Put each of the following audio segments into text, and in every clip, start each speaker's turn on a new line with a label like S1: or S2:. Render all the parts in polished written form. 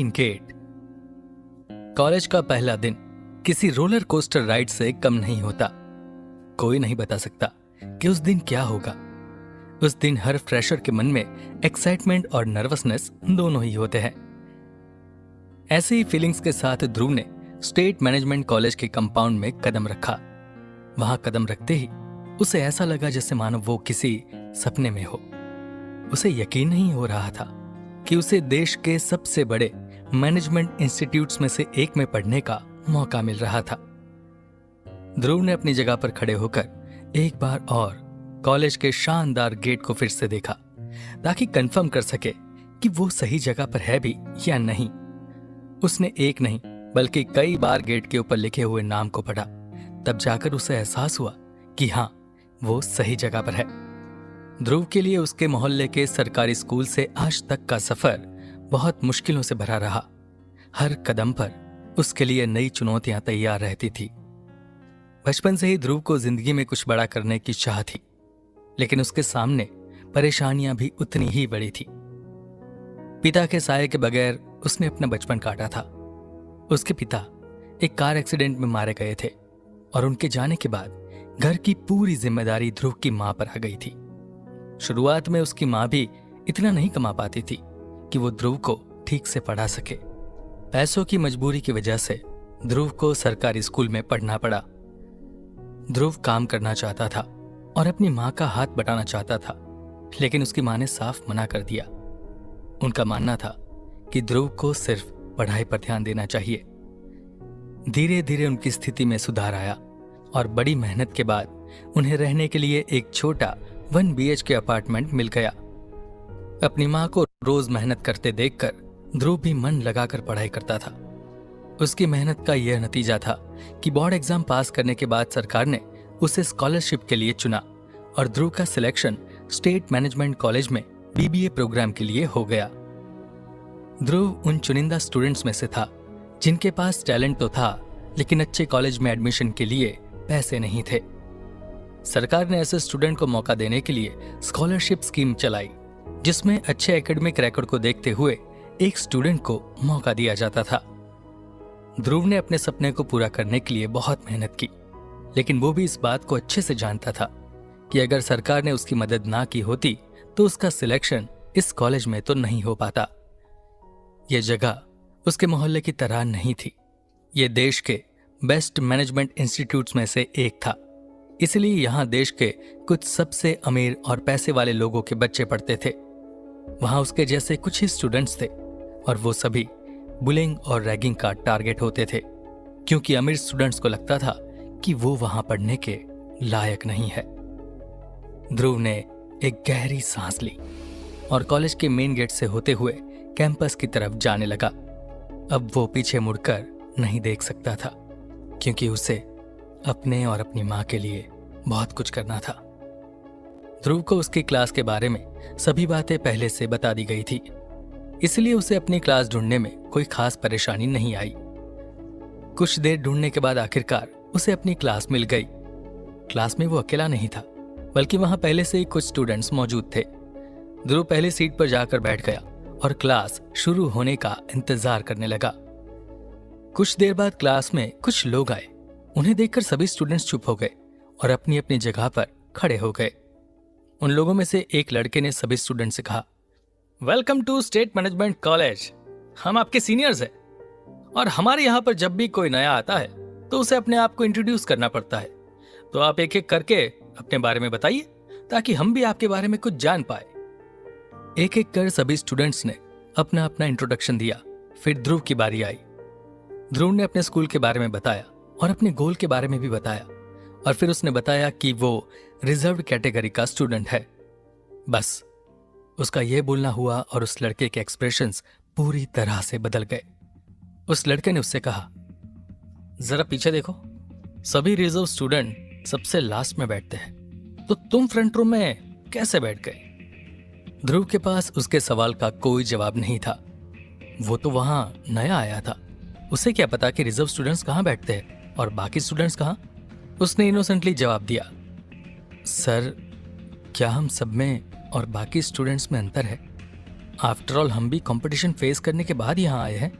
S1: Gate. College का पहला दिन किसी रोलर कोस्टर राइड से कम नहीं होता। कोई नहीं बता सकता कि उस दिन क्या होगा। उस दिन हर फ्रेशर के मन में एक्साइटमेंट और नर्वसनेस दोनों ही होते हैं। ऐसे ही फीलिंग्स के साथ ध्रुव ने स्टेट मैनेजमेंट कॉलेज के कंपाउंड में कदम रखा। वहां कदम रखते ही उसे ऐसा लगा जैसे मानो वो किसी सपने में हो। उसे यकीन नहीं हो रहा था कि उसे देश के सबसे बड़े मैनेजमेंट इंस्टीट्यूट्स में से एक में पढ़ने का मौका मिल रहा था। ध्रुव ने अपनी जगह पर खड़े होकर एक बार और कॉलेज के शानदार गेट को फिर से देखा ताकि कंफर्म कर सके कि वो सही जगह पर है भी या नहीं। उसने एक नहीं बल्कि कई बार गेट के ऊपर लिखे हुए नाम को पढ़ा। तब जाकर उसे एहसास हुआ कि हाँ, वो सही जगह पर है। ध्रुव के लिए उसके मोहल्ले के सरकारी स्कूल से आज तक का सफर बहुत मुश्किलों से भरा रहा। हर कदम पर उसके लिए नई चुनौतियां तैयार रहती थी। बचपन से ही ध्रुव को जिंदगी में कुछ बड़ा करने की चाह थी, लेकिन उसके सामने परेशानियां भी उतनी ही बड़ी थी। पिता के साये के बगैर उसने अपना बचपन काटा था। उसके पिता एक कार एक्सीडेंट में मारे गए थे और उनके जाने के बाद घर की पूरी जिम्मेदारी ध्रुव की मां पर आ गई थी। शुरुआत में उसकी मां भी इतना नहीं कमा पाती थी कि वो ध्रुव को ठीक से पढ़ा सके। पैसों की मजबूरी की वजह से ध्रुव को सरकारी स्कूल में पढ़ना पड़ा। ध्रुव काम करना चाहता था और अपनी मां का हाथ बटाना चाहता था, लेकिन उसकी मां ने साफ मना कर दिया। उनका मानना था कि ध्रुव को सिर्फ पढ़ाई पर ध्यान देना चाहिए। धीरे धीरे उनकी स्थिति में सुधार आया और बड़ी मेहनत के बाद उन्हें रहने के लिए एक छोटा 1 BHK अपार्टमेंट मिल गया। अपनी मां को रोज मेहनत करते देखकर ध्रुव भी मन लगाकर पढ़ाई करता था। उसकी मेहनत का यह नतीजा था कि बोर्ड एग्जाम पास करने के बाद सरकार ने उसे स्कॉलरशिप के लिए चुना और ध्रुव का सिलेक्शन स्टेट मैनेजमेंट कॉलेज में BBA प्रोग्राम के लिए हो गया। ध्रुव उन चुनिंदा स्टूडेंट्स में से था जिनके पास टैलेंट तो था, लेकिन अच्छे कॉलेज में एडमिशन के लिए पैसे नहीं थे। सरकार ने ऐसे स्टूडेंट को मौका देने के लिए स्कॉलरशिप स्कीम चलाई, जिसमें अच्छे एकेडमिक रिकॉर्ड को देखते हुए एक स्टूडेंट को मौका दिया जाता था। ध्रुव ने अपने सपने को पूरा करने के लिए बहुत मेहनत की, लेकिन वो भी इस बात को अच्छे से जानता था कि अगर सरकार ने उसकी मदद ना की होती तो उसका सिलेक्शन इस कॉलेज में तो नहीं हो पाता। यह जगह उसके मोहल्ले की तरह नहीं थी। यह देश के बेस्ट मैनेजमेंट इंस्टीट्यूट्स में से एक था, इसलिए यहां देश के कुछ सबसे अमीर और पैसे वाले लोगों के बच्चे पढ़ते थे। वहां उसके जैसे कुछ ही स्टूडेंट्स थे और वो सभी बुलिंग और रैगिंग का टारगेट होते थे, क्योंकि अमीर स्टूडेंट्स को लगता था कि वो वहां पढ़ने के लायक नहीं है। ध्रुव ने एक गहरी सांस ली और कॉलेज के मेन गेट से होते हुए कैंपस की तरफ जाने लगा। अब वो पीछे मुड़कर नहीं देख सकता था, क्योंकि उसे अपने और अपनी मां के लिए बहुत कुछ करना था। ध्रुव को उसकी क्लास के बारे में सभी बातें पहले से बता दी गई थी, इसलिए उसे अपनी क्लास ढूंढने में कोई खास परेशानी नहीं आई। कुछ देर ढूंढने के बाद आखिरकार उसे अपनी क्लास मिल गई। क्लास में वो अकेला नहीं था, बल्कि वहां पहले से ही कुछ स्टूडेंट्स मौजूद थे। ध्रुव पहली सीट पर जाकर बैठ गया और क्लास शुरू होने का इंतजार करने लगा। कुछ देर बाद क्लास में कुछ लोग आए। उन्हें देखकर सभी स्टूडेंट्स चुप हो गए और अपनी अपनी जगह पर खड़े हो गए। उन लोगों में से एक लड़के ने सभी स्टूडेंट से कहा, welcome to state management college. हम आपके सीनियर्स हैं और हमारे यहाँ पर जब भी कोई नया आता है तो उसे अपने आप को इंट्रोड्यूस करना पड़ता है। तो आप एक एक करके अपने बारे में बताइए ताकि हम भी आपके बारे में कुछ जान पाए। एक एक कर सभी स्टूडेंट्स ने अपना अपना इंट्रोडक्शन दिया। फिर ध्रुव की बारी आई। ध्रुव ने अपने स्कूल के बारे में बताया और अपने गोल के बारे में भी बताया, और फिर उसने बताया कि वो रिजर्व्ड कैटेगरी का स्टूडेंट है। बस उसका यह बोलना हुआ और उस लड़के के एक्सप्रेशंस पूरी तरह से बदल गए। उस लड़के ने उससे कहा, जरा पीछे देखो, सभी रिजर्व स्टूडेंट सबसे लास्ट में बैठते हैं, तो तुम फ्रंट रो में कैसे बैठ गए? ध्रुव के पास उसके सवाल का कोई जवाब नहीं था। वो तो वहां नया आया था, उसे क्या पता कि रिजर्व स्टूडेंट्स कहां बैठते हैं और बाकी स्टूडेंट्स कहां। उसने इनोसेंटली जवाब दिया, सर, क्या हम सब में और बाकी स्टूडेंट्स में अंतर है? आफ्टर ऑल हम भी कंपटीशन फेस करने के बाद यहां आए हैं।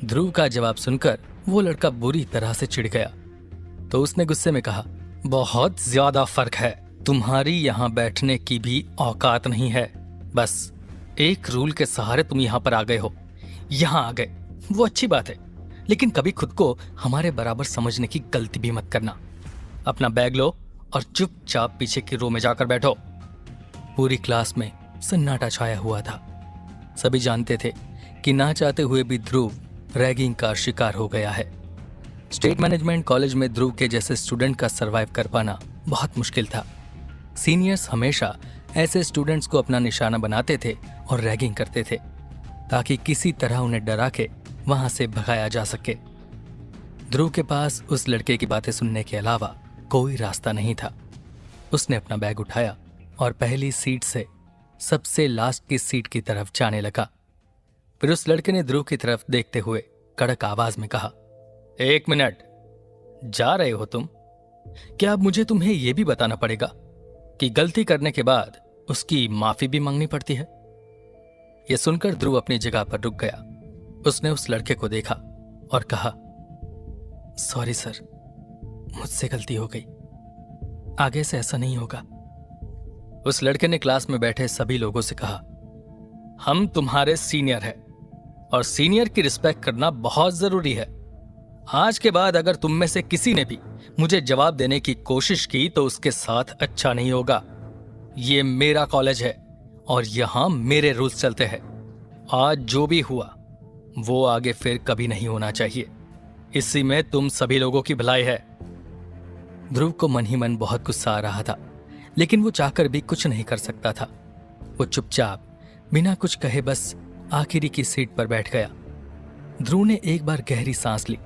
S1: ध्रुव का जवाब सुनकर वो लड़का बुरी तरह से चिढ़ गया, तो उसने गुस्से में कहा, बहुत ज्यादा फर्क है, तुम्हारी यहां बैठने की भी औकात नहीं है। बस एक रूल के सहारे तुम यहां पर आ गए हो। यहां आ गए वो अच्छी बात है, लेकिन कभी खुद को हमारे बराबर समझने की गलती भी मत करना। अपना बैग लो और चुपचाप पीछे की रो में जाकर बैठो। पूरी क्लास में सन्नाटा छाया हुआ था। सभी जानते थे कि ना चाहते हुए भी ध्रुव रैगिंग का शिकार हो गया है। स्टेट मैनेजमेंट कॉलेज में ध्रुव के जैसे स्टूडेंट का सरवाइव कर पाना बहुत मुश्किल था। सीनियर्स हमेशा ऐसे स्टूडेंट्स को अपना निशाना बनाते थे और रैगिंग करते थे, ताकि किसी तरह उन्हें डरा के वहां से भगाया जा सके। ध्रुव के पास उस लड़के की बातें सुनने के अलावा कोई रास्ता नहीं था। उसने अपना बैग उठाया और पहली सीट से सबसे लास्ट की सीट की तरफ जाने लगा। फिर उस लड़के ने ध्रुव की तरफ देखते हुए कड़क आवाज में कहा, 1 मिनट, जा रहे हो तुम? क्या अब मुझे तुम्हें यह भी बताना पड़ेगा कि गलती करने के बाद उसकी माफी भी मांगनी पड़ती है? यह सुनकर ध्रुव अपनी जगह पर रुक गया। उसने उस लड़के को देखा और कहा, सॉरी सर, मुझसे गलती हो गई, आगे से ऐसा नहीं होगा। उस लड़के ने क्लास में बैठे सभी लोगों से कहा, हम तुम्हारे सीनियर हैं और सीनियर की रिस्पेक्ट करना बहुत जरूरी है। आज के बाद अगर तुम में से किसी ने भी मुझे जवाब देने की कोशिश की तो उसके साथ अच्छा नहीं होगा। ये मेरा कॉलेज है और यहां मेरे रूल्स चलते हैं। आज जो भी हुआ वो आगे फिर कभी नहीं होना चाहिए। इसी में तुम सभी लोगों की भलाई है। ध्रुव को मन ही मन बहुत गुस्सा आ रहा था, लेकिन वो चाहकर भी कुछ नहीं कर सकता था। वो चुपचाप बिना कुछ कहे बस आखिरी की सीट पर बैठ गया। ध्रुव ने एक बार गहरी सांस ली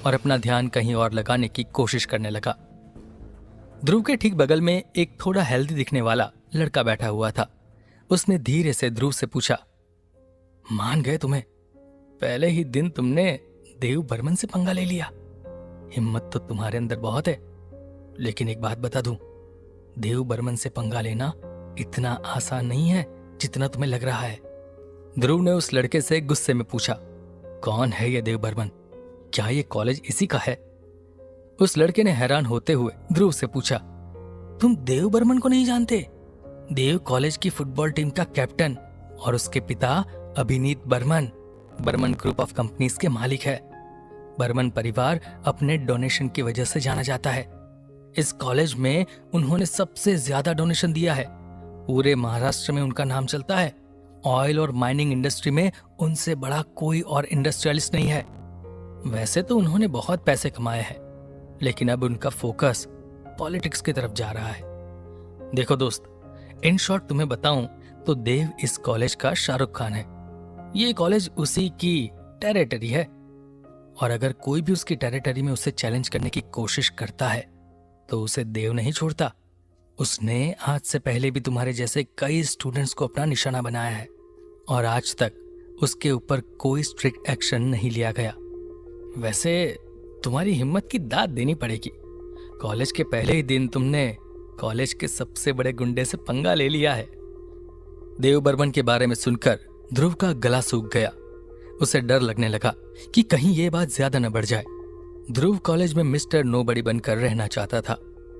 S1: और अपना ध्यान कहीं और लगाने की कोशिश करने लगा। ध्रुव के ठीक बगल में एक थोड़ा हेल्दी दिखने वाला लड़का बैठा हुआ था। उसने धीरे से ध्रुव से पूछा, मान गए तुम्हें? पहले ही दिन तुमने देव बर्मन से पंगा ले लिया। हिम्मत तो तुम्हारे अंदर बहुत है, लेकिन एक बात बता दूं, देव बर्मन से पंगा लेना इतना आसान नहीं है जितना तुम्हें लग रहा है। ध्रुव ने उस लड़के से गुस्से में पूछा, कौन है ये देव बर्मन? क्या ये कॉलेज इसी का है? उस लड़के ने हैरान होते हुए ध्रुव से पूछा, तुम देव बर्मन को नहीं जानते? देव कॉलेज की फुटबॉल टीम का कैप्टन और उसके पिता Abhineet Burman Burman group of companies के मालिक है। बर्मन परिवार अपने डोनेशन की वजह से जाना जाता है। इस कॉलेज में उन्होंने सबसे ज्यादा डोनेशन दिया है। पूरे महाराष्ट्र में उनका नाम चलता है। ऑयल और माइनिंग इंडस्ट्री में उनसे बड़ा कोई और इंडस्ट्रियलिस्ट नहीं है। वैसे तो उन्होंने बहुत पैसे कमाए हैं, लेकिन अब उनका फोकस पॉलिटिक्स की तरफ जा रहा है। देखो दोस्त, इन शॉर्ट तुम्हें बताऊं तो देव इस कॉलेज का शाहरुख खान है। ये कॉलेज उसी की टेरिटरी है, और अगर कोई भी उसकी टेरिटरी में उसे चैलेंज करने की कोशिश करता है तो उसे देव नहीं छोड़ता। उसने आज से पहले भी तुम्हारे जैसे कई स्टूडेंट्स को अपना निशाना बनाया है, और आज तक उसके ऊपर कोई स्ट्रिक्ट एक्शन नहीं लिया गया। वैसे तुम्हारी हिम्मत की दाद देनी पड़ेगी। कॉलेज के पहले ही दिन तुमने कॉलेज के सबसे बड़े गुंडे से पंगा ले लिया है। देव बर्मन के बारे में सुनकर ध्रुव का गला सूख गया। उसे डर लगने लगा कि कहीं ये बात ज्यादा न बढ़ जाए। ध्रुव कॉलेज में मिस्टर नोबडी बनकर रहना चाहता था।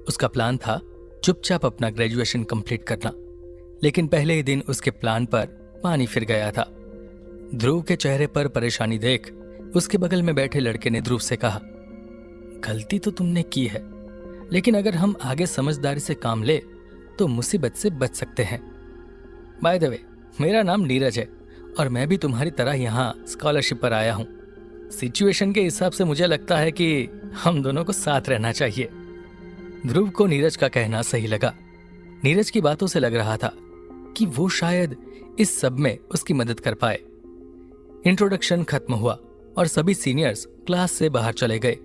S1: उसका प्लान था चुपचाप अपना ग्रेजुएशन कंप्लीट करना, लेकिन पहले ही दिन उसके प्लान पर पानी फिर गया था। ध्रुव के चेहरे पर परेशानी देख उसके बगल में बैठे लड़के ने ध्रुव से कहा, गलती तो तुमने की है, लेकिन अगर हम आगे समझदारी से काम ले तो मुसीबत से बच सकते हैं। बाय द वे, मेरा नाम नीरज है और मैं भी तुम्हारी तरह यहाँ स्कॉलरशिप पर आया हूँ। सिचुएशन के हिसाब से मुझे लगता है कि हम दोनों को साथ रहना चाहिए। ध्रुव को नीरज का कहना सही लगा। नीरज की बातों से लग रहा था कि वो शायद इस सब में उसकी मदद कर पाए। इंट्रोडक्शन खत्म हुआ और सभी सीनियर्स क्लास से बाहर चले गए।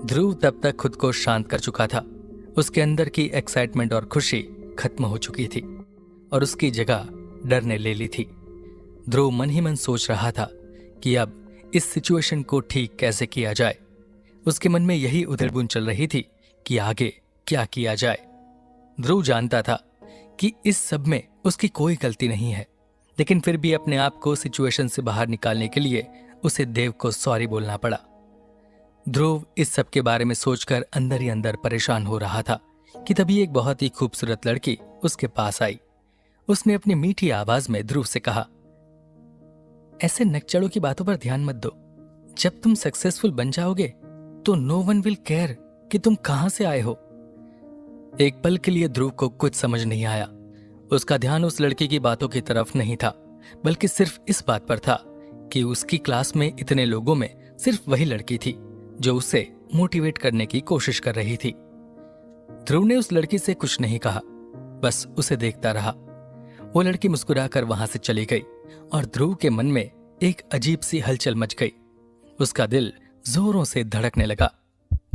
S1: ध्रुव तब तक खुद को शांत कर चुका था। उसके अंदर की एक्साइटमेंट और खुशी खत्म हो चुकी थी और उसकी जगह डर ने ले ली थी। ध्रुव मन ही मन सोच रहा था कि अब इस सिचुएशन को ठीक कैसे किया जाए। उसके मन में यही उधेड़बुन चल रही थी कि आगे क्या किया जाए। ध्रुव जानता था कि इस सब में उसकी कोई गलती नहीं है, लेकिन फिर भी अपने आप को सिचुएशन से बाहर निकालने के लिए उसे देव को सॉरी बोलना पड़ा। ध्रुव इस सब के बारे में सोचकर अंदर ही अंदर परेशान हो रहा था कि तभी एक बहुत ही खूबसूरत लड़की उसके पास आई। उसने अपनी मीठी आवाज में ध्रुव से कहा, ऐसे नकचड़ों की बातों पर ध्यान मत दो। जब तुम सक्सेसफुल बन जाओगे तो नो वन विल केयर कि तुम कहां से आए हो। एक पल के लिए ध्रुव को कुछ समझ नहीं आया। उसका ध्यान उस लड़की की बातों की तरफ नहीं था, बल्कि सिर्फ इस बात पर था कि उसकी क्लास में इतने लोगों में सिर्फ वही लड़की थी जो उसे मोटिवेट करने की कोशिश कर रही थी। ध्रुव ने उस लड़की से कुछ नहीं कहा, बस उसे देखता रहा। वो लड़की मुस्कुराकर वहां से चली गई और ध्रुव के मन में एक अजीब सी हलचल मच गई। उसका दिल जोरों से धड़कने लगा।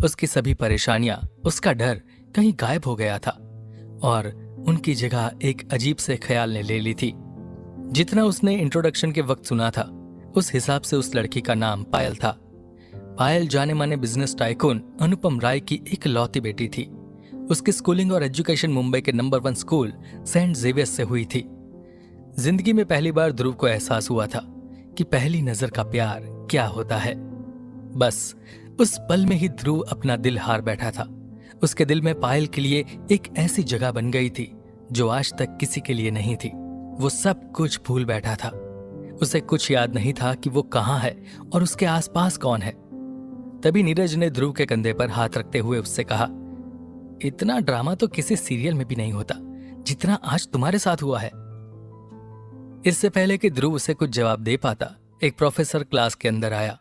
S1: उसकी सभी परेशानियां, उसका डर कहीं गायब हो गया था और उनकी जगह एक अजीब से ख्याल ने ले ली थी। जितना उसने इंट्रोडक्शन के वक्त सुना था, उस हिसाब से उस लड़की का नाम पायल था। पायल जाने माने बिजनेस टाइकून अनुपम राय की इकलौती बेटी थी। उसकी स्कूलिंग और एजुकेशन मुंबई के नंबर 1 स्कूल सेंट जेवियर्स से हुई थी। जिंदगी में पहली बार ध्रुव को एहसास हुआ था कि पहली नजर का प्यार क्या होता है। बस उस पल में ही ध्रुव अपना दिल हार बैठा था। उसके दिल में पायल के लिए एक ऐसी जगह बन गई थी जो आज तक किसी के लिए नहीं थी। वो सब कुछ भूल बैठा था। उसे कुछ याद नहीं था कि वो कहां है और उसके आसपास कौन है। तभी नीरज ने ध्रुव के कंधे पर हाथ रखते हुए उससे कहा, इतना ड्रामा तो किसी सीरियल में भी नहीं होता जितना आज तुम्हारे साथ हुआ है। इससे पहले कि ध्रुव उसे कुछ जवाब दे पाता, एक प्रोफेसर क्लास के अंदर आया।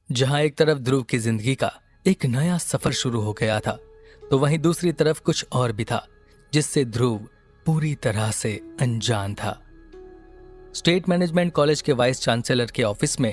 S1: जहां एक तरफ ध्रुव की जिंदगी का एक नया सफर शुरू हो गया था, तो वहीं दूसरी तरफ कुछ और भी था जिससे ध्रुव पूरी तरह से अनजान था। स्टेट मैनेजमेंट कॉलेज के वाइस चांसलर के ऑफिस में